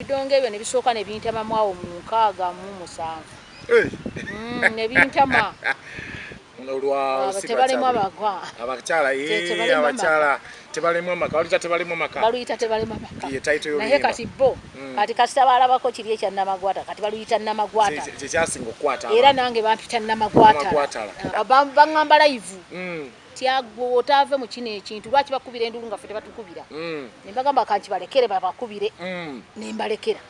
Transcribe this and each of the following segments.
Bidongo ebyo ne bisooka ne bintamamu awo mu 67. Ne bintama. Tebalimu abagwa. Abakyala tebalimu amaka. Baluyita tebalimu amaka. Baluyita tebalimu amaka. Ye title yo. Naye kati bo kati kasita balabako kiri ekya Namagwata kati baluyita Namagwata. Kyasinga okukwata. Era nange bampita Namagwata. Bangamba live. Tiago otave mu kino ekintu lwaki bakubira endulu nga ffe tebatukubira. Ne mbagamba kanti balekere babakubire. Ne mbalekera.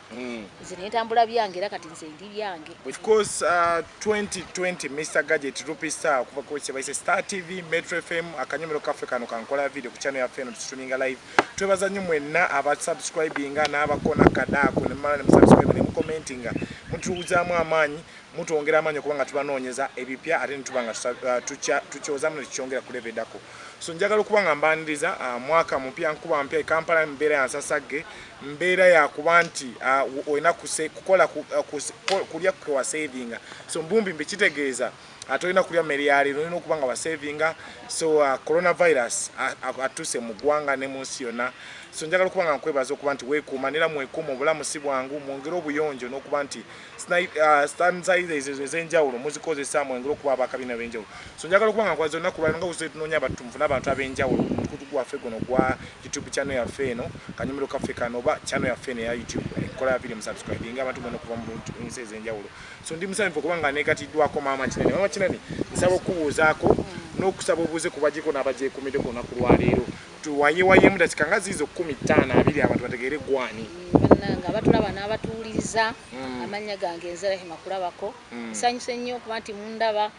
Nze ne ntambula byange era kati nze ndi byange. Of course 2020 Mr. Gadget Rupista kuva ku Kibaise Star TV Metro FM akanyomero kaffe kano kankola video ku channel yaffe no streaming live. Twebaza nnyo mwenna abasubscribinga n'abakona kadako ne mala ne subscribe ne commentinga. Mutuuzamu amaanyi mutongera amanyo kubanga tubanoonyeza ebipya ate ntubanga tukyoza mu kikyongera ku level dako. So njagala kubanga mbaniriza mwaka mpya nkuba mpya Kampala mbeera ya nsasagge mbeera ya kuba nti oyina kukola kulya kwa savinga. So mbumbi mbikitegeeza atolina kulya meriyali olina okubanga wa savinga. So coronavirus atuse mu ggwanga ne mu nsi yonna. So njagala kubanga nkwebaza okuba nti weekuumanira mwekuuma obulamu si bwangu mwongere obuyonjo n'okuba nti sanitizer ez'enjawulo muzikozesa mwongere okuba abakabina b'enjawulo. So njagala kubanga nkwaza olunaku lwano nga bwe tunoonya abatumfu n'abantu ab'enjawulo mutukutu gwaffe guno gwa YouTube channel yaffe eno kanyomero kaffe kano oba channel yaffe eno eya YouTube enkola ya video musubscribinga abantu bonna okuva mu nsi ez'enjawulo. So ndi musanyufu okubanga neekatiddwako maama Kinene. Maama Kinene nsaba okubuuzaako n'okusaba obuuze ku bagiiko n'abagyekuumidde ku lunaku lwaleero. Tuwaye mudakika nga zizo 15 abiri abantu bategeere gwani. Bannanga abatulaba n'abatuwuliriza amanya gange Nzerahima kulabako. Nsanyuse nnyo okuba nti mundaba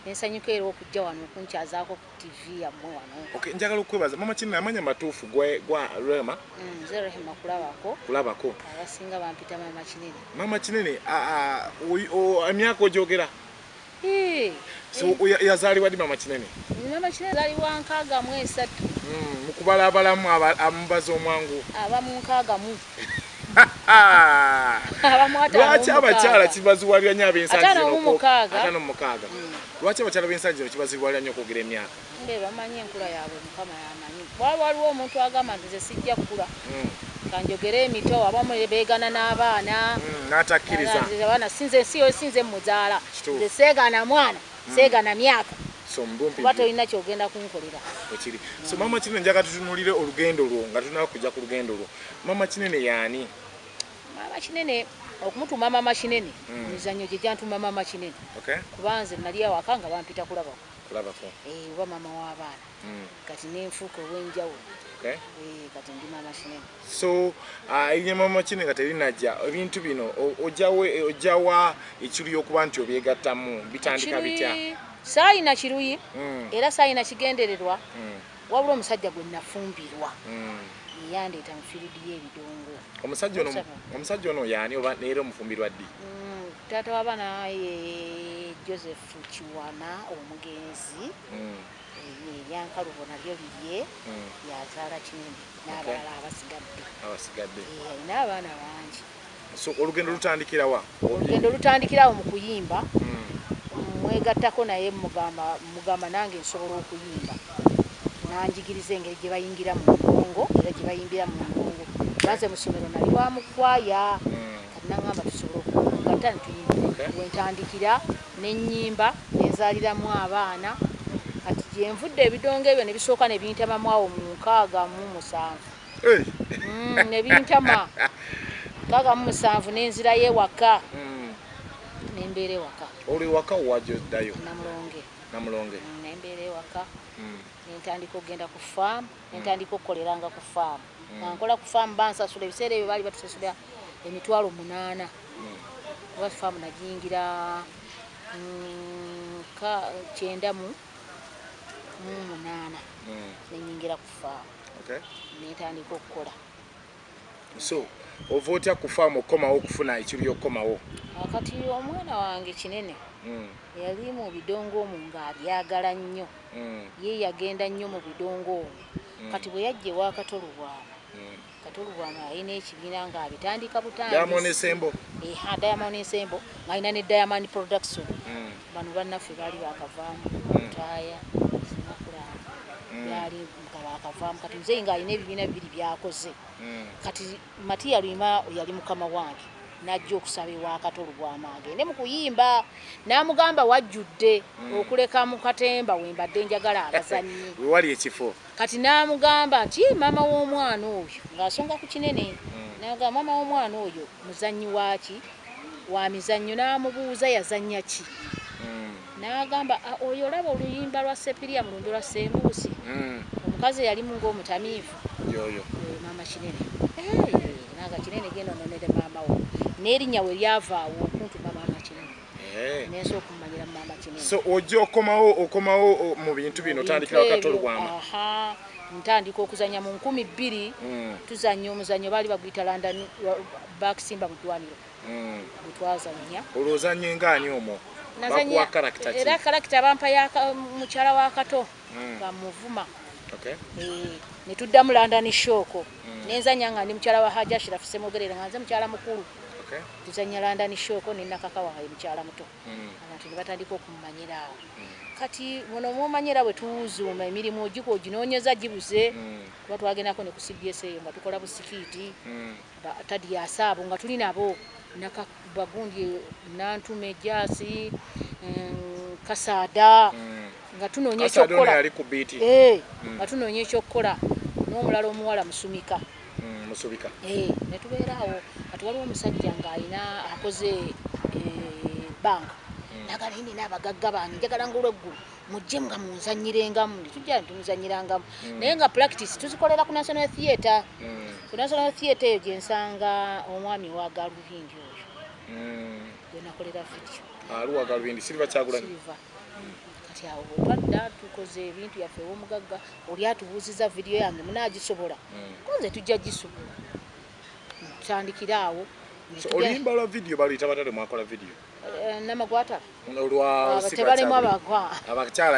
ensanyuka era okujja wano okunkyazaako ku TV yammwe wano. Okay, njagala okwebaza Mama Kinene amanya matuufu gwa Rema. Nzerahima kulabako. Abasinga bampita Mama Kinene. Mama Kinene emyaka ogyogera? So yazaalibwa ddi Mama Kinene? Mama Kinene yazaalibwa 63. Mukubala abalamu amubaza omwangu. Abamu 60. Lwaki abakyala kibaziwalira nnyo ab'ensangi zino? 56. Lwaki abakyala b'ensangi zino kibaziwalira nnyo okwogera emyaka? Bamanyi enkula yaabwe Mukama yamanyi. Waliwo omuntu agamba nti nze sijja kukula. Kanjogera emito abamu beegana n'abaana. N'atakkiriza. Abaana sinze muzaala. Nze seegana mwana, seegana myaka. So mbumbi. Kuba tolina kyogenda kunkolera. Ekiri. So Mama Kinene njagala tutunulire olugendo lwo nga tunaa kujja ku lugendo lwo. Mama Kinene yaani? Mama Kinene okumutuma Mama Kinene mizannyo gye gyantuma Mama Kinene. Okay. Kuba nze nali awaka nga bampita kulabako. Oba mama w'abaana. Kati n'enfuuka ow'enjawulo. Okay. Kati ndi Mama Kinene. So erinnya Mama Kinene nga terinajja ebintu bino ojjawa ekiruyi okuba nti obyegattamu bitandika bitya? Saayina kiruyi era saayina kigendererwa wabula omusajja gwe nafumbirwa yandeeta mu fiiridi y'ebidongo. Omusajja ono yaani oba neera omufumbirwa ddi? Taata w'abaana Joseph Kiwana omugenzi Yankalubo nalyo lirye yazaala Kinene n'abalala abasigadde. Alina abaana bangi. So olugendo lutandikira wa? Olugendo lutandikirawo mu kuyimba. Mwegattako naye mugamba nange nsobola okuyimba. Nanjigiriza engeri gye bayingira mu ndongo era gye bayimbira mu ndongo. Baze mu ssomero nali wa mu kwaya. Kati nangamba tusobola okugatta ne tuyimba. Wentandikira n'ennyimba nenzaaliramu abaana. Kati gye nvudde ebidongo ebyo ne bisooka ne bintamamu awo mu 67. Ne bintama 67 n'enzirayo ewaka. Nembeera ewaka. Oli waka wajjo ddayo? Namulonge. Nembeera ewaka. Nentandika okugenda ku faamu, nentandika okukoleranga ku faamu. Nkola ku faamu bansasula ebiseera ebyo baali batusasula emitwalo 8. Kuba faamu nagiyingira 9 mu 8. Nenyingira ku faamu. Okay. Nentandika okukola. So ova otya ku faamu okkomawo okufuna ekiruyi okkomawo? Kati omwana wange Kinene yali mu bidongo omwo ng'abyagala nnyo. Ye yagenda nnyo mu bidongo omwo. Kati bwe yajja ewa Katolubwama alina ekibiina ng'abitandika butandisi. Diamond Ensemble. Diamond Ensemble ng'alina ne Diamond Production. Bano bannaffe baali baakavaamu. Taaya Sinakulanga. yali akavaamu kati nze nga alina ebibiina bibiri byakoze kati Matiya Lwima yali mukama wange najja okusaba ewa Katolo bw'amange ne mu kuyimba n'amugamba wajjudde okuleka mu katemba wembadde njagala abazannyi wali ekifo kati n'amugamba nti maama w'omwana oyo ng'asonga ku kinene n'agamba maama w'omwana oyo muzannyi waki wa mizannyo n'amubuuza yazannya ki n'agamba oyo olaba oluyimba lwa Sepiria mu lumbe lwa Sembuusi omukazi yali mungo omutamiivu yoyo maama kinene naga kinene genda ononere maama wo n'erinnya we lyavaawo okuntuma maama kinene nenso okumanyira maama kinene so ojja okomawo mu bintu bino otandikira Katolo Bwama ntandika okuzanya mu 2000 tuzanya omuzanyo baali baguyita London Baksimba mu ddwaniro bwetwazanya olwozanye ngaani omwo bakuwa karakita ki era karakita bampa ya mukyala wa Kato nga muvuma ne tuddamu London Shoko nenzanya nga ndi mukyala wa Haja Shirafu Semogerera nga nze mukyala mukulu tuzanya London Shoko ne Nakaka waye mukyala muto abantu ne batandika okumanyira awo kati muno mumanyira bwe tuzuuma emirimu giko ginoonyeza gibuze kuba twagendako ne ku CBS eyo nga tukola busikiiti tadi asaabo nga tuli nabo Bagundi Nantume Jasi Kasada nga tunoonya ekyokukola nga tunoonya ekyokukola n'omulala omuwala Musumika ne tubeeraawo kati waliwo omusajja ng'alina akoze banka nagala ndi n'abagagga bange njagala ng'olweggulu mujje nga munzanyirengamu tujja tumuzanyirangamu naye nga practice tuzikolera ku National Theatre ku National Theatre eyo gyensanga omwami wa Galubindi oyo gwe nakolera video aluwa Galubindi Silver Kyagulanyi kati awo twadda tukoze ebintu yaffe ow'omugagga oli atubuuziza video yange munaagisobola konze tujja gisobola tutandikira awo oluyimba lwa video baluyita batale mwakola video namagwata olwa tebalemu abagwa abakyala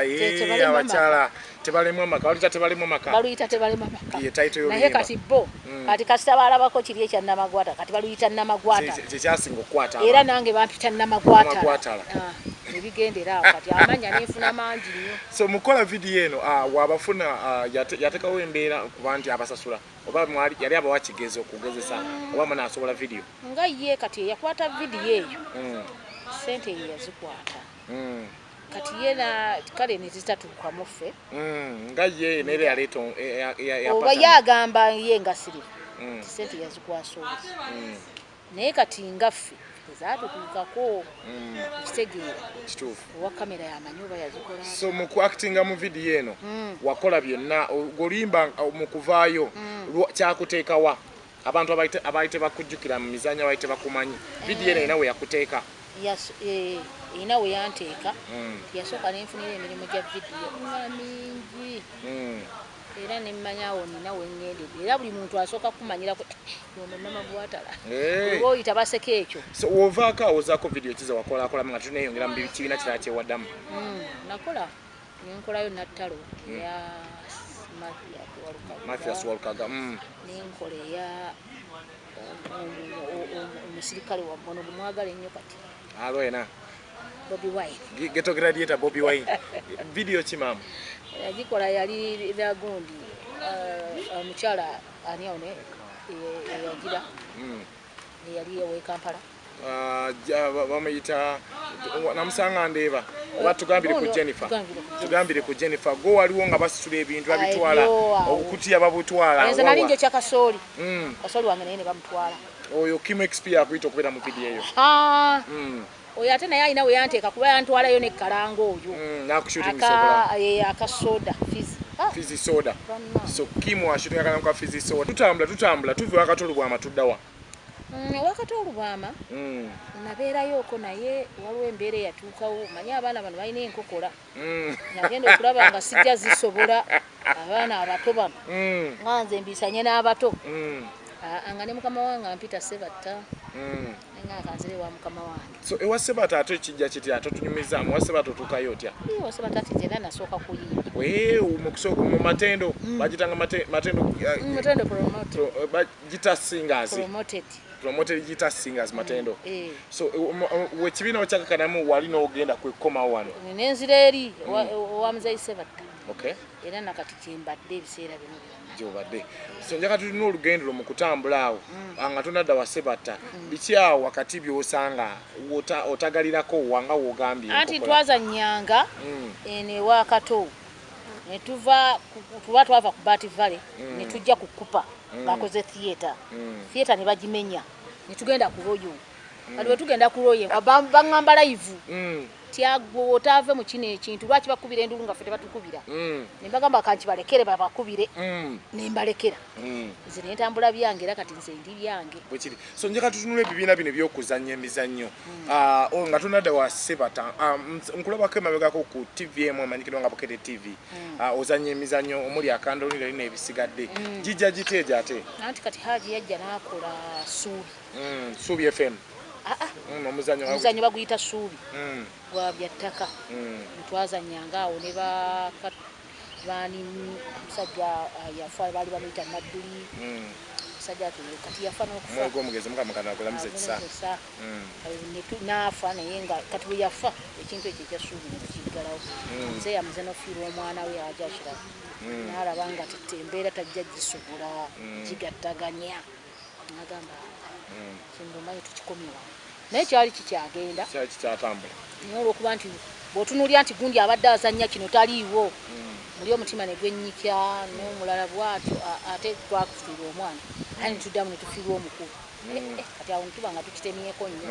abakyala tebalemu amaka baluyita tebalemu amaka ye title yo naye kati bo kati kasita balabako kiri ekya namagwata kati baluyita namagwata kyesinga okukwata era nange bampita namagwata ebigendera kati amanya nefuna mangi nnyo so mukola video eno wabafuna yatekawo embeera kuba nti abasasula oba yali abawa kigezo okugezesa oba manasobola video nga ye kati yakwata video eyo sente ye yazikwata kati yena kale nezitatuuka muffe nga ye nere yaleeta oba yagamba ye nga siri sente yazikwasooza naye kati ngaffe ezatutuukako kitegeera kituufu owa kamera yamanyi oba yazikola so mu kuactinga mu video eno wakola byonna olimba mu kuvaayo kyakuteekawa abantu abaite bakujjukira mu mizanyo abaite bakumanyi video eno inawe yakuteeka ina we yanteeka yasooka nenfunira emirimu gya video nga mingi era nemmanyawo nina wengendedde era buli muntu asooka kumanyirako ono namagwatala oba oyita baseko ekyo so wovaako awozaako video kiza wakolakolamu nga tuneyongera mu kibiina kirala kyewaddamu nakola nenkolayo nattalo eya Mathias Walukaga nenkola eya omusirikale wammono bwemwagala ennyo kati alwena Bobi Wine Ghetto Gladiator Bobi Wine video kimamu yagikola yali Lagundi omukyala ani one eyagira yali ewe Kampala bamuyita namusanga ndeeba oba tugambire ku Jennifer go waliwo nga basitula ebintu babitwala okutiya babutwala nze nali njo kyakasooli kasooli wange naye ne bamutwala oyo Kim XP akuyita okubeera mu video eyo oyo ate naye alina we yanteeka kuba yantwalayo nekkalanga oyo akasoda Fizzy soda so Kim washutinga kana kwa Fizzy soda tutambula tuve Katolo Bwama tuddawa Katolo Bwama nabeerayo okwo naye waliwo embeera eyatuukawo manyi abaana bano balina enkokola nagenda okulaba nga sijja zisobola abaana abato bano nga nze mbisanye n'abato nga ne mukama wange ampita Sebatta nga akanzire wa mukama wange so ewa Sebatta ate kijja kiti ate tunyumizaamu wa Sebatta otuukayo otya ewa Sebatta ati nze nasooka kuyimba mu matendo bagitanga matendo bagita singers promoted guitar singers matendo so wekibiina okyakakanamu wali n'ogenda kwekomawo wano nenzira eri owa muzeyi Sebatta Okay. Era nakati kyembadde ebiseera bino byonna. Gyobadde. So njagala tulina olugendo mu kutambula awo nga tonadda wa Sebata. Biki awo wakati by'osanga otagalirako wanga w'ogambye. Anti twazannyanga ene wa Kato. Ne tuva twava ku Bati Valley ne tujja ku Kupa bakoze theater. Theater ne bagimenya. Ne tugenda ku Royo. Kati bwe tugenda ku Royo baŋŋamba live. Tiago otave mu kino ekintu lwaki bakubira endulu nga ffe tebatukubira. Ne bagamba kanti balekere babakubire. Ne mbalekera. Nze ne ntambula byange era kati nze ndi byange. Bwekiri. So njagala tutunule ebibiina bino by'okuzannya emizannyo. Nga tonadda wa Sebata. Nkulabako emabegako ku TVM emanyikirwa nga Bukete TV. Ozannya emizannyo omuli akandoliro erina ebisigadde. Gijja giteeja ate. Anti kati Haji yajja n'akola Suubi. Suubi FM. Omuzannyo baguyita Suubi. Gwa byattaka. Twazannyanga awo ne baani musajja yafa baali bamuyita Nadduli. Musajja kati yafa n'okufa. Mwogo omugezi mukamukana akulamuze kisa. N'afa naye nga kati bwe yafa ekintu ekyo ekya Suubi ne tukiggalawo. Nze yamuze n'ofiirwa omwana we ajja akiraba. N'alaba nga embeera tajja gisobola gigattaganya. N'agamba kindomayo tukikomyewo. Naye kyali kikyagenda. Kyali kikyatambula. Naye olw'okuba nti bw'otunuulira nti gundi abadde azannya kino taliiwo. Muli omutima ne gwennyikya n'omulala bw'atyo ate twakufiirwa omwana. Naye ne tuddamu ne tufiirwa omukulu. Kati awo ntuba nga tukitemyeko nnyo.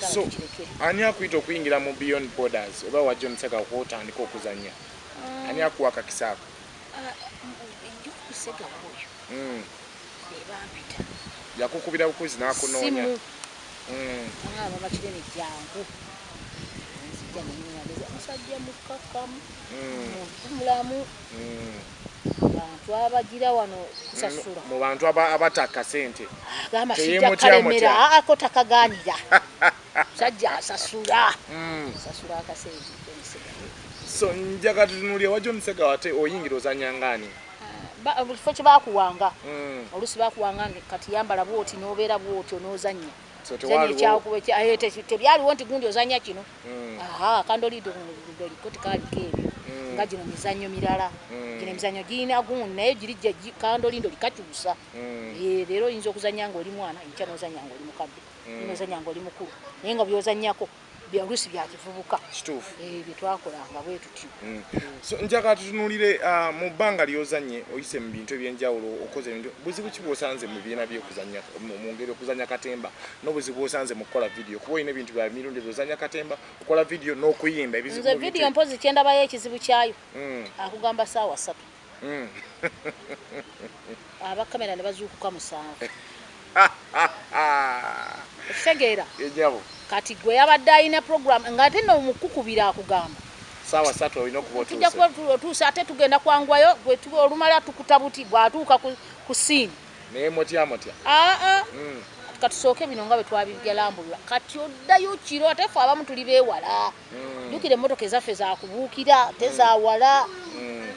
So, ani akuyita okuyingira mu Beyond Borders oba wajja Omusega okwotandika okuzannya? Ani akuwa akakisa ako? Omusega oyo. Bampita. Yakukubira bukuzi n'akunoonya. Mama kirene jangu. Nsijja n'nyageza musajja mukakamu. Mulamu. Abantu abagira wano kusasula. Mu bantu abataka sente. Gamba sijja kalemera ako takaganira. Musajja asasula. Asasula akasente. So njaga tunuulira wajja Omusega wate oyingira ozannya ngani? Kifo kye baakuwanga. Oluusi baakuwanga kati yambala bw'oti n'obeera bw'otyo n'ozannya. Tebyaliwo nti gundi ozannya kino. Kandolido koti kaliko ebyo. Nga gino mizannyo mirala. Gino emizannyo girina gundi naye girijja kandolindo likakyusa. Leero oyinza okuzannya ng'oli mwana, enkya n'ozannya ng'oli mukadde. N'ozannya ng'oli mukulu. Naye nga by'ozannyako oluusi bya kivubuka. Kituufu. Bye twakolanga bwe tutyo. So njagala tutunuulire mu bbanga ly'ozannye oyise mu bintu eby'enjawulo okoze ebintu buzibu ki bw'osanze mu bibiina by'okuzannya mu ngeri okuzannya katemba n'obuzibu bw'osanze mu kukola vidiyo kuba olina ebintu bya mirundi by'ozannya katemba okola vidiyo n'okuyimba ebizibu. Nze vidiyo mpozi kyendabayo ekizibu kyayo akugamba ssaawa 3. Abakamera ne bazuukuka 7. Ekitegeera kati gwe yabadde alina program nga ate n'omukukubira akugamba ssaawa 3 olina okuba otuuse. Tujja kuba otuuse ate tugenda kwangwayo gwe olumala tukuta buti bw'atuuka ku siini. Naye motya. Katusooke bino nga bwe twabigalambulula kati oddayo kiro ate ffe abamu tuli beewala. Jjukira emmotoka ezaffe zakubuukira tezaawala.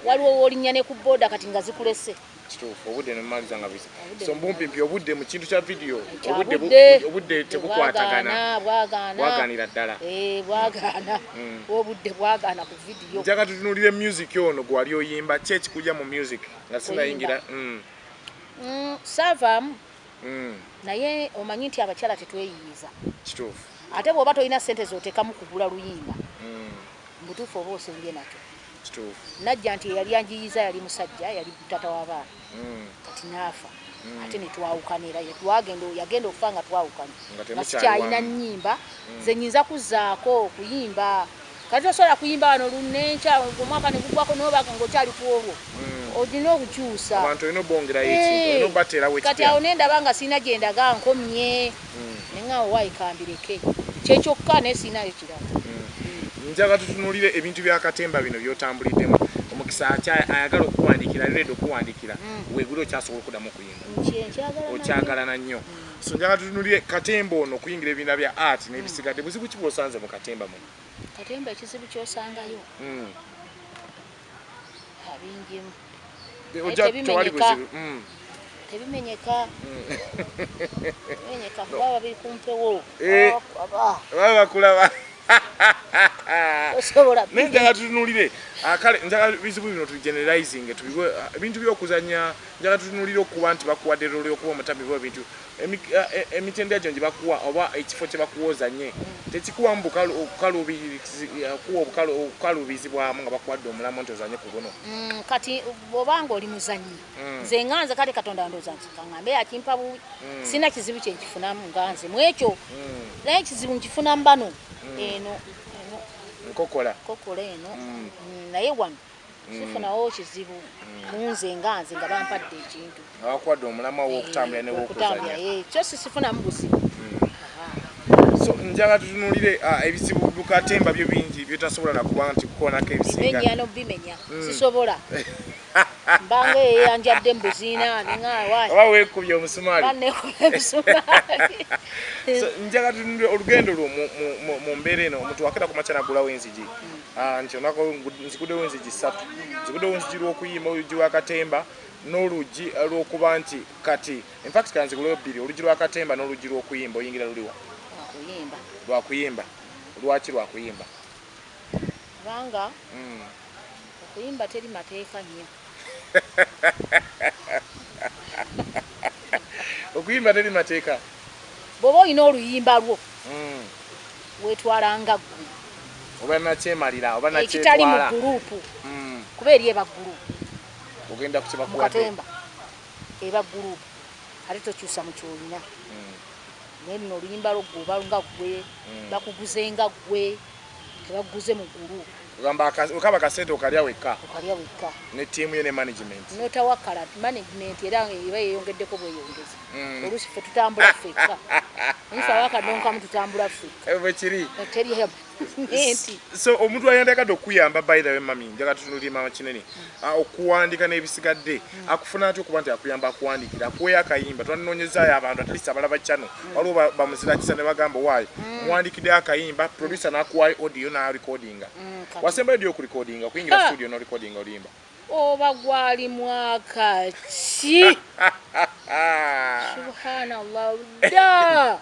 Waliwo w'olinnya ne ku booda kati nga zikulese. Kituufu obudde nemaliza nga bisi. So mbumpimpi obudde mu kintu kya vidiyo obudde tebukwatagana. Bwaganira ddala. Bwagaana. Obudde bwagaana ku vidiyo. Njaga tutunuulire music ono gwali oyimba ki ekikujja mu music nga sinayingira. Saavaamu. Naye omanyi nti abakyala tetweyiyiza. Kituufu. Ate bw'oba tolina ssente z'oteekamu kugula luyimba. Mbutuufu oba osembye nakyo. Najja nti yali anjiyiza yali musajja yali tata w'abaana. Kati naafa. Ate ne twawukanira yagenda okufa nga twawukanye. Nga sikyalina nnyimba ze nnyinza kuzzaako okuyimba. Kati osobola kuyimba wano lunnenkya omwaka ne gugwako n'obanga ng'okyali ku olwo. Olina okukyusa. Abantu olina obbongerayo ekintu olina obbateerawo ekipya. Kati awo ne ndaba nga sirina gye ndaga nkomye. Ne ŋŋawo waayikambireke. Kyekyokka naye sirinayo kirala. Njaga tutunuulire ebintu bya katemba bino by'otambuliddemu. Omukisa ayagala okuwandiikira leero okuwandiikira weegule okyasobola okuddamu okuyimba. Okyagalana nnyo. So njaga tutunuulire katemba ono okuyingira ebibiina bya art n'ebisigadde buzibu ki bw'osanze mu katemba muno? Katemba ekizibu ky'osangayo. Abingimu. Tewali buzibu. Tebimenyeka. Bimenyeka kuba babiri kumpewo. Baba bakulaba. osobola nenjagala tutunulire kale njagala bizibu bino tugeneralizing tubiwe ebintu byokuzanya njagala tutunulire okuba nti bakuwadde lolo okuba omutami bwa bintu emitende egyo gye bakuwa oba ekifo kye bakuwozanye tekikuwa mu bukalubizibwamu nga bakuwadde omulamu nti ozanye ku buno kati bw'obanga oli muzanyi nze nganze kale Katonda ndooza nti kaŋŋambe yakimpa buwi sina kizibu kye nkifunamu nganze mu ekyo naye ekizibu nkifunamu bano eno nkokola eno naye wano sifunawo kizibu munze nganze nga bampadde ekintu abakuwadde omulamu w'okutambula ne w'okuzanya kyo sifunamu buzibu so njagala tutunulire ebizibu bukatemba byo bingi byotasobola nakuba nti kukoonako bimenya n'obimenya sisobola mbanga eyanjadde mbuziina ningawayi oba weekubye omusumaali njagala tutunulire olugendo lwo mu mbeera eno omuntu wakera ku makya nagulawo enzigi nti onako nziguddewo enzigi 3 nziguddewo enzigi lw'okuyimba olugi lw'akatemba n'olugi lw'okuba nti kati infact kanzigulewo 2 olugi lw'akatemba n'olugi lw'okuyimba oyingira luliwa lwakuyimba lwaki lwakuyimba kubanga okuyimba teri mateeka nnyo okuyimba teri mateeka bw'oba olina oluyimba lwo weetwalanga ggwe oba nakyemalira oba ekitali mu gurupu kuba eri eba gurupu ogenda kukibakuwadde mukatemba eba gurupu ate tokyusa mu kyolina naye luno oluyimba lwo gwe oba nga ggwe bakuguze nga ggwe tebakuguze mu gurupu okaba kasente okalya wekka ne ttiimu yo ne management notawakkala management era eba yeyongeddeko bweyongezi oluusi ffe tutambula ffekka nfe awakadonkamu tutambula ffekka bwe kiri teri nti so omuntu ayandagadde okuyamba by the way mami njaga tutunulire mama kinene okuwandika n'ebisigadde akufuna ati okuba nti akuyamba akuwandikira akuweyo akayimba twanonyezaayo abantu atalisa abalaba kyano waliwo bamuzirakisa ne bagamba waayo muwandikidde akayimba producer n'akuwayo audio na recordinga wasembayo ddi okurecordinga okuyingira studio no recordinga oluyimba oba gwali mwaka ki subhanallah da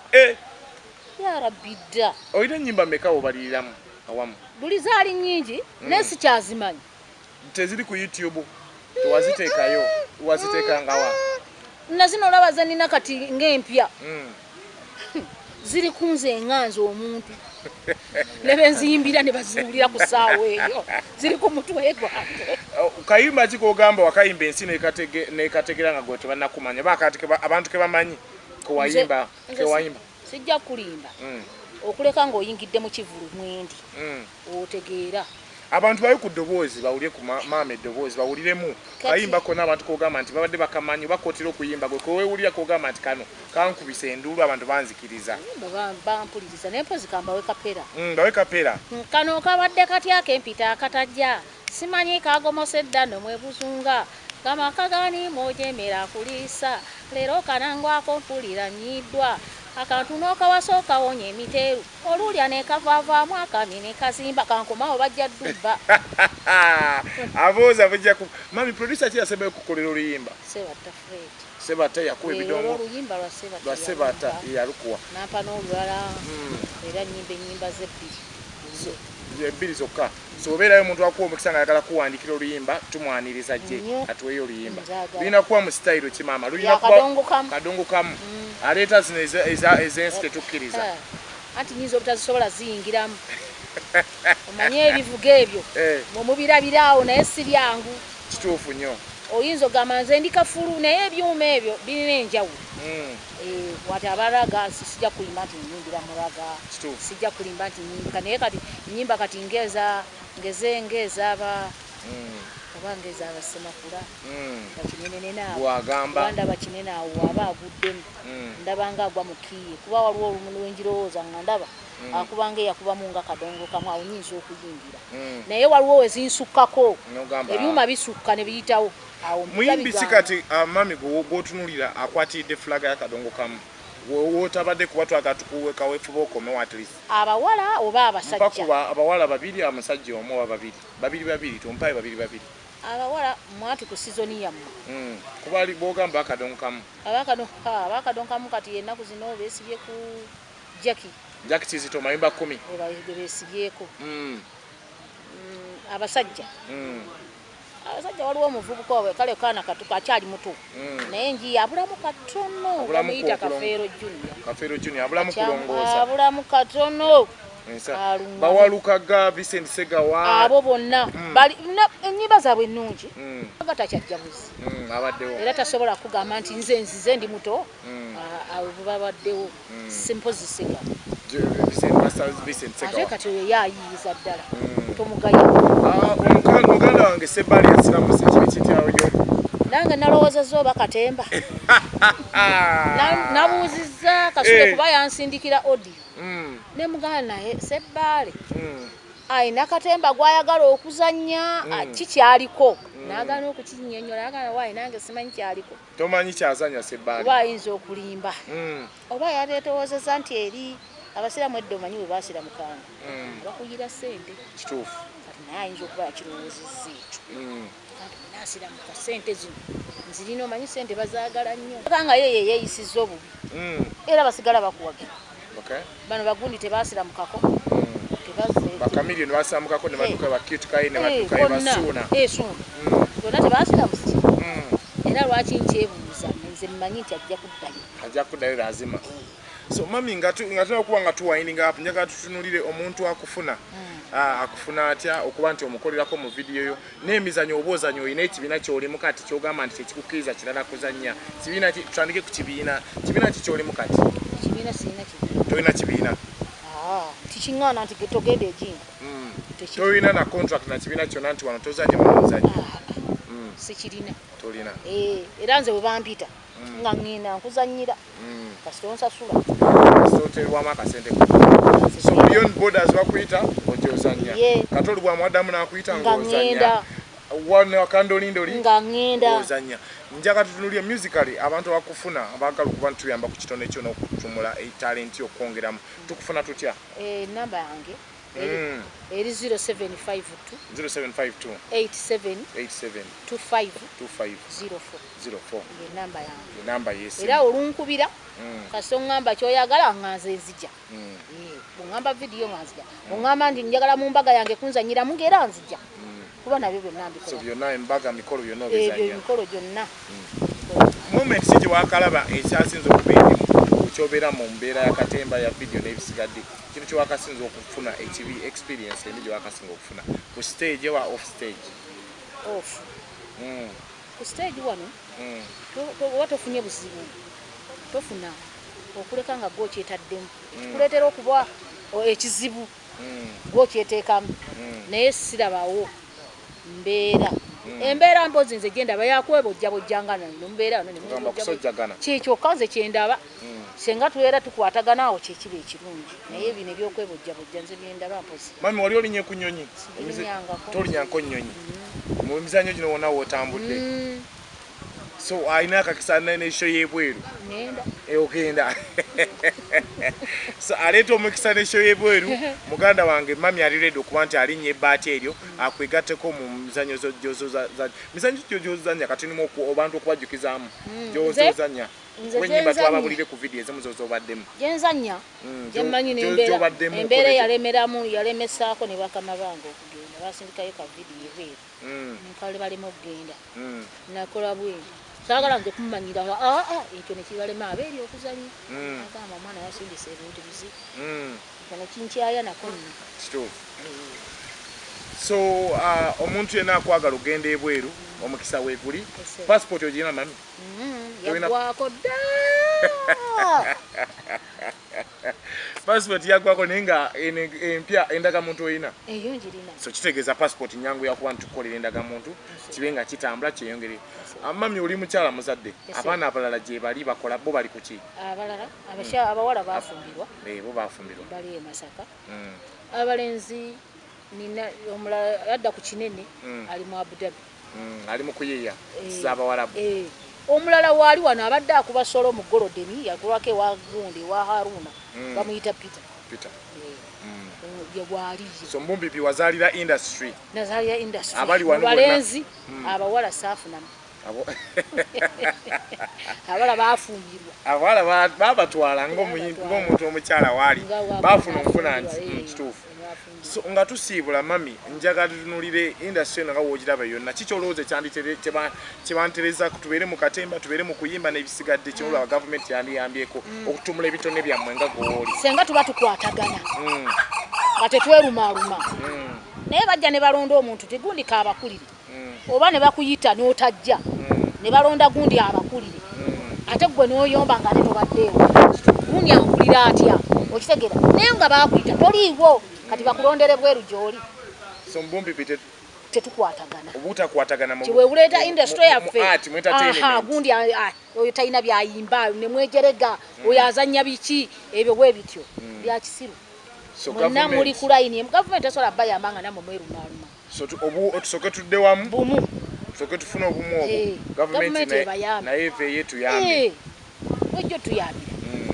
ya rabbi da olina ennyimba mmeka obaliriramu awamu buli zaali nnyingi naye sikyazimanyi teziri ku youtube tewaziteekayo waziteekangawa nazino olaba zanina kati ng'empya ziri kunze enganze omuntu nebenziyimbira ne baziwulira ku ssaawa eyo ziri ku mutwe gwange kayimba ki kogamba wakayimba ensi nekategera nga gwe tebannakumanya abantu ke bamanyi kewayimba sijja kulimba okuleka ng'oyingidde mu kivulu mwendi otegeera abantu bayo ku ddoboozi bawulire ku maama eddoboozi bawuliremu kayimba kona abantu kogamba nti babadde bakamanyi bakotera okuyimba gwe kowewulira kogamba nti kano kankubisa enduulu abantu banzikiriza bampuliriza naye mpozi kambawe kapera bawe kapera kano kabadde katya kempita akatajja simanyi kagomose dda nomwebuzunga gamaka gani mojemera kuliisa leero kanangwako mpulira nnyiddwa akantu n'okawasooka wonya emiteeru olulya nekavaavaamu akami nekazimba kankomawo bajja ddubba abooza bajja mami producer ki yasembayo kukolera oluyimba Sebatta Fred Sebatta yakuwa ebidongo oluyimba lwa Sebatta yalukuwa nampa n'olulala era nnyimba ennyimba ebbiri zokka so obeerayo omuntu akuwa omukisa nga ayagala kuwandikira oluyimba tumwaniriza gye atuweyo oluyimba lulina kuba mu sitayiro kimaama lulina kuba kadongo kamu aleeta zino ezensi tetukkiriza anti nyinza obutazisobola ziyingiramu omanye ebivuga ebyo mwemubirabiraawo naye si byangu kituufu nnyo oyinza ogamba nze ndi kafulu naye ebyuma ebyo birina enjawulo wati abalaga sijja kulimba nti nyimbira mulaga sijja kulimba nti nyimba naye kati nyimba kati ngezaaba oba ngezaaba Semakula bakinene naawo ndaba kinene awo aba aguddemu ndabanga agwa mu kiye kuba waliwo olumu lwenjirowooza nga ndaba akubanga eyakubamu nga kadongo kamu awo nyinza okuyingira naye waliwo wezinsukkako ebyuma bisukka ne biyitawo muyimbisi kati mami gwotunulira akwatidde fulaga ya kadongo kamu wotabadde kuba twagatukuwe kawefuba okomewo at least abawala oba abasajja abawala babiri amusajja omu oba babiri tompaye babiri abawala mwati ku sizoni yammwe kuba bogamba akadongo kamu abakadongo kamu kati ennaku zino beesibye ku Jackie Kizito mayimba 10 beesibyeko abasajja waliwo omuvubuka we kale kaana katuka akyali muto naye nji abulamu katono bamuyita Kafeero Junior abulamu kulongooza abulamu katono bawalukaga Vincent Segawa abo bonna ennyimba zaabwe ennungi nga takyajjabuzi abaddewo era tasobola kugamba nti nzize ndi muto abo babaddewo simpozi Segawa ate kati oyo yayiiza ddala tomugaya muganda wange Sebali asiramuze kibi kityayo nange nalowoozezza oba Katemba nabuuzizza Kasule kuba yansindikira audio ne muganda naye Sebali ayina Katemba gwayagala okuzannya kikyaliko n'agaana okukinnyonnyola agana waayi nange simanyi kyaliko tomanyi kyazanya Sebali oba ayinza okulimba oba yateetowoozezza nti eri abasiramu edda omanyi bwe baasira mukanga bakuyira ssente kituufu kati naye ayinza okuba yakirowoozezza ekyo naasira muka ssente zino nzirina omanyi ssente bazaagala nnyo kanga ye yeeyisizza obubi era basigala bakuwagira bano bagundi tebaasira mukako bakamiliyoni baasira mukako ne badduka bakiitukaye ne badduka ebasuuna bonna tebaasira musi era lwaki nkyebuuza nze mmanyi nti ajja kuddayo lazima. So mami nga tunakuba nga tuwindinga up njagala tutunulire omuntu akufuna akufuna atya okuba nti omukolerako mu video yo n'emizanyo obozanyo oyina ekibiina ky'olimu kati kyogamba nti tekikukiriza kirala kuzannya kibiina tutandike ku kibiina ki ky'olimu kati kibiina sirina kibiina tolina kibiina tikiŋŋaana nti togenda ejinga tolina na contract na kibiina kyonna nti wano tozannya muzannya sikirina tolina era nze bwe bampita nga ŋŋenda nkuzannyira kasita onsasula soterwamu akasente so beyond borders bakuyita ogyozannya katoli bwamwaddamu n'akuyita ng'ozannya wane wakandolindoli nga ŋŋenda ozannya njaga tutunulye musically abantu bakufuna abaagala okuba ntuyamba ku kitonde kyo n'okutumula talenti okwongeramu tukufuna tutya namba yange eri 0752 87 25 04 namba yange era olunkubira kasita oŋŋamba kyoyagala ŋŋanze nzija oŋŋamba vidiyo nga nzija oŋŋamba nti njagala mu mbaga yange kunzanyiramu ng'era nzija kuba nabyo byonna mbikola byonna embaga mikolo byonna ebyo emikolo gyonna moment ki gye wakalaba ekyasinze okuba erimu kyobeera mu mbeera ya Katemba ya vidiyo n'ebisigadde kintu kye wakasinza okufuna ekibi experience emi gye wakasinga okufuna ku stage wa off stage ku stage wano oba tofunye buzibu tofuna okuleka nga gwokyetaddemu kikuleetera okuba ekizibu gwokyeteekamu naye sirabawo mbeera embeera mpozi nze genda bayakwebojjabojjanga nano mbeera kyekyoka nze kyendaba senga tubeera tukwatagana awo kyekiba ekirungi naye bino ebyokwebojjabojja nze byendaba mpozi mami wali olinye ku nnyonyi tolinyanko nnyonyi mu mizanyo gino wonna wootambudde so alina akakisa n'esho y'ebweru ogenda so aleeta omukisa n'esho y'ebweru muganda wange mami ali ready okuba nti alinnya ebbaati eryo akwegatteko mu mizanyo mizanyo gyozozanya kati nimu abantu okubajjukizaamu gyozozanya wenyimba twababulire ku vidiyo ezimu zozobaddemu genzanya gyemmanyi embeera yalemesaako ne bakama bange okugenda basindikayo ka vidiyo ebweru nkale balema okugenda nakola bweri saagala nze kumumanyira ekyo nekibalema abeeri okuzannya agamba omwana yasindisa ebintu bizi kano kinkyaya nako nno so omuntu yenna akwagala ogenda ebweru omukisa weeguli passport ogirina mami yagwako dda passport yagwako naye nga empya endagamuntu oyina eyo njirina so kitegeeza passport nyangu yakuba ntukolera endagamuntu kibe nga kitambula kyeyongere mami oli mukyala muzadde abaana abalala gye bali bakola bo bali kuki abalala abawala bafumbirwa bo bafumbirwa bali e Masaka abalenzi nina omulala yadda ku kinene ali mu Abu Dhabi ali mu kuyiya z'abawalabu omulala waali wano abadde akuba solo mu Golodeni yagulwako ewa gundi ewa Haruna bamuyita Peter yegwaliye so mbumbipi wazaalira industry nazaalira industry abali wano balenzi abawala saafunamu abala bafumbirwa abala babatwala ng'omuntu omukyala waali bafuna omufuna nti kituufu. So nga tusiibula mami njagala tutunulire industry eno nga woogiraba yonna kiki olowooza kyebantereza tubeere mu katemba tubeere mu kuyimba n'ebisigadde kyolaba gavumenti yandiyambyeko okutumula ebitone byammwe nga gooli senga tuba tukwatagana nga tetwerumaaluma naye bajja ne balonda omuntu tigundi kaabakulire oba ne bakuyita n'otajja ne balonda gundi abakulire ate gwe n'oyomba nga ne tobaddeewo gundi ankulira atya okitegeera naye nga baakuyita toliiwo kati bakulondere bweru gy'oli so mbumbi tetukwatagana obutakwatagana kiwebuleeta industry yaffe aha gundi oyo talina byayimba ne mwejerega oyo azannya biki ebyo bwe bityo bya kisiru mwenna muli ku layini gavumenti esobola bayamba nga namwe mwerumaaluma tusooke tudde wamu bumu tusooke tufune obumu obwo gavumenti naye eve ye tuyambe ojjo tuyambire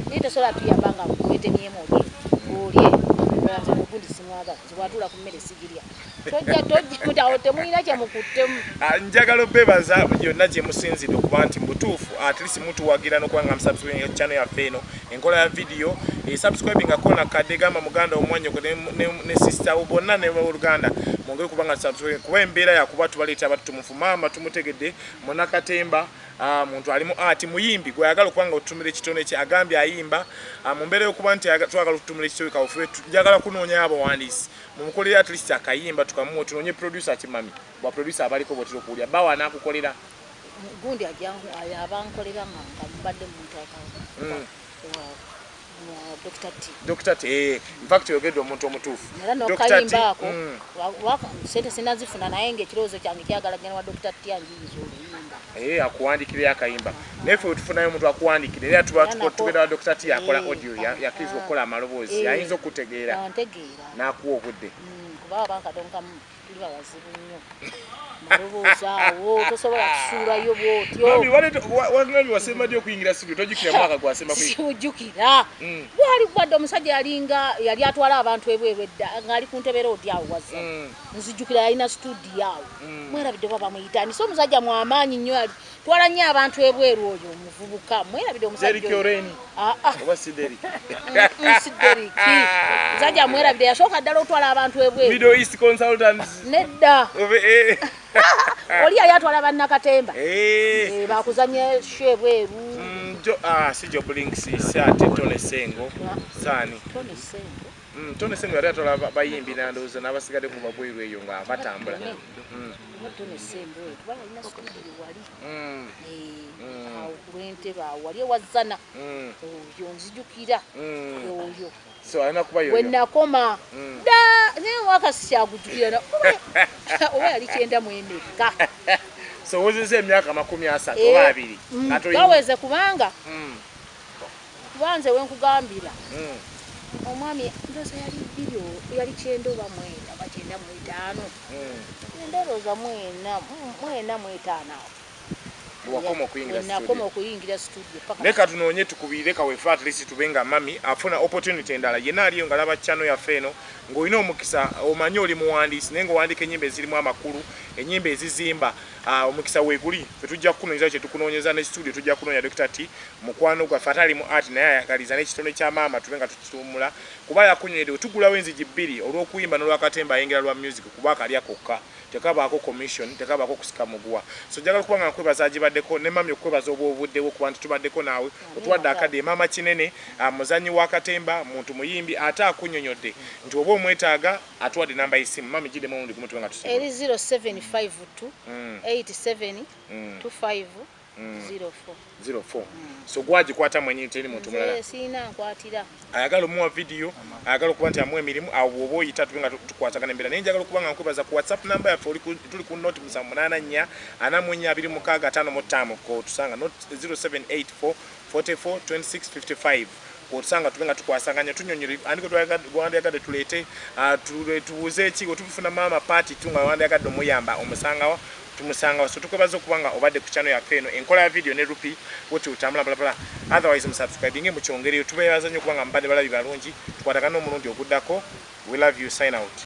naye tesobola tuyamba nga wetemyemu olye mugundi simwaga ziwatula ku mmere sigirya tojja temulina kyemukuttemu. Njagala obebaza yonna gye musinzidde okuba nti mutuufu at least mutuwagira n'okuba nga musubscribing channel yaffe eno enkola ya video subscribing akona kadde gamba muganda omwanyoko ne sister bonna ne Uganda mwongere kuba nga subscribe kuba embeera yakuba tubaleeta abantu tumufu maama tumutegedde Munakatemba muntu alimu ati muyimbi gwe yagala okubanga otutumira ekitone kye agambye ayimba mu mbeera y'okuba nti twagala okutumira ekitone kawufe njagala kunoonya abawandiisi mumukolera at least akayimba tukamuwa tunonye producer kimami bwa producer abaliko botiro kuulya bawa nakukolera gundi abankolera nga mbadde muntu akawa Dr. T in fact yogedde omuntu omutuufu Dr. T sente sinazifuna naye ng'ekirowoozo kyange kyagala genda wa Dr. T anjiyinza oluyimba akuwandikire akayimba nefe wetufunayo omuntu akuwandikire era tuba tugenda wa Dr. T akola audio yakirizwa okukola amaloboozi ayinza okutegeera n'akuwa obudde kuba bankadonka tuli bawazibu nnyo maloboozi awo tosobola kusuulayo bwotyo wangabi wasemba okuyingira studio tojjukira mwaka gwasemba siwujjukira bwali kubadde omusajja yali atwala abantu ebweru edda ng'ali ku ntebe roodi awo wazza nzijjukira yalina studio awo mwerabidde baba muyitani so omusajja mwamaanyi nnyo yali twala nnyo abantu ebweru oyo omuvubuka mwerabidde omusajja oba Sideri Sideriki musajja mwerabidde yasooka ddala otwala abantu ebweru Middle East Consultants nedda oli yali atwala Bannakatemba bakuzanya shebweru si Job Links ate Tone Sengo sani Tone Sengo yali atwala bayimbi nandowooza n'abasigadde ku babweru eyo nga batambula Tone Sengo kuba alina studio wali awo ku lw'entebe awo wali ewazana oyo nzijukira oyo so alina kuba yoyo wenakoma naye wakasi kyagujjukira oba yali 94 so wozese emyaka 30 oba 2 baweze kubanga kubanze wenkugambira omwami ndoza yali video yali 9 oba 9 oba 9 ndowooza 5 wakoma okuyingira studio leka tunoonye tukubirire kawefe at least tubenga mami afuna opportunity endala yenna aliyo nga laba channel yaffe eno ng'olina omukisa omanyi oli muwandiisi naye ng'owandiika ennyimba ezirimu amakulu ennyimba ezizimba omukisa weeguli tetujja kukunoonyeza kye tukunoonyeza ne studio tujja kunoonya Dr. T mukwano gwaffe ate ali mu art naye ayagaliza n'ekitone kya maama tube nga tukituumula kuba yakunyweredde tugulawo enzigi 2 olw'okuyimba n'olwakatemba ayengera lwa music kuba akalya kokka tekabaako commission tekabaako kusika muguwa so njagala kuba nga nkwebaza agibaddeko ne mami okwebaza obuddewo kuba nti tubaddeko naawe otuwadde akadde maama kinene muzanyi w'akatemba muntu muyimbi ate akunnyonnyodde nti oba omwetaaga atuwadde namba y'essimu mami giddemu omundi gumu tuba nga tusiba eri 0752 87 25 04 so gwagikwata mwenyi teri muntu mulala sina nkwatira ayagala omuwa video ayagala okuba nti amuwa emirimu awo oba oyita tubenga tukwatagana embeera naye njagala okuba nga nkwebaza ku WhatsApp namba yaffe tuli ku note 784 44255 ko tusanga not 0784 44 2655 otusanga tubenga tukwasanganya tunyonyere andiko twayagadde tuleete tubuuze ekigo tubifuna maama party tunga wandayagadde omuyamba omusangawo tumusanga so tukwebaza okubanga obadde ku channel yaffe eno enkola ya video ne rupi woti utambula bla otherwise musubscribing mukyongereyo tubebaza nnyo kubanga mbadde balabi balungi tukwatagana omulundi oguddako we love you sign out.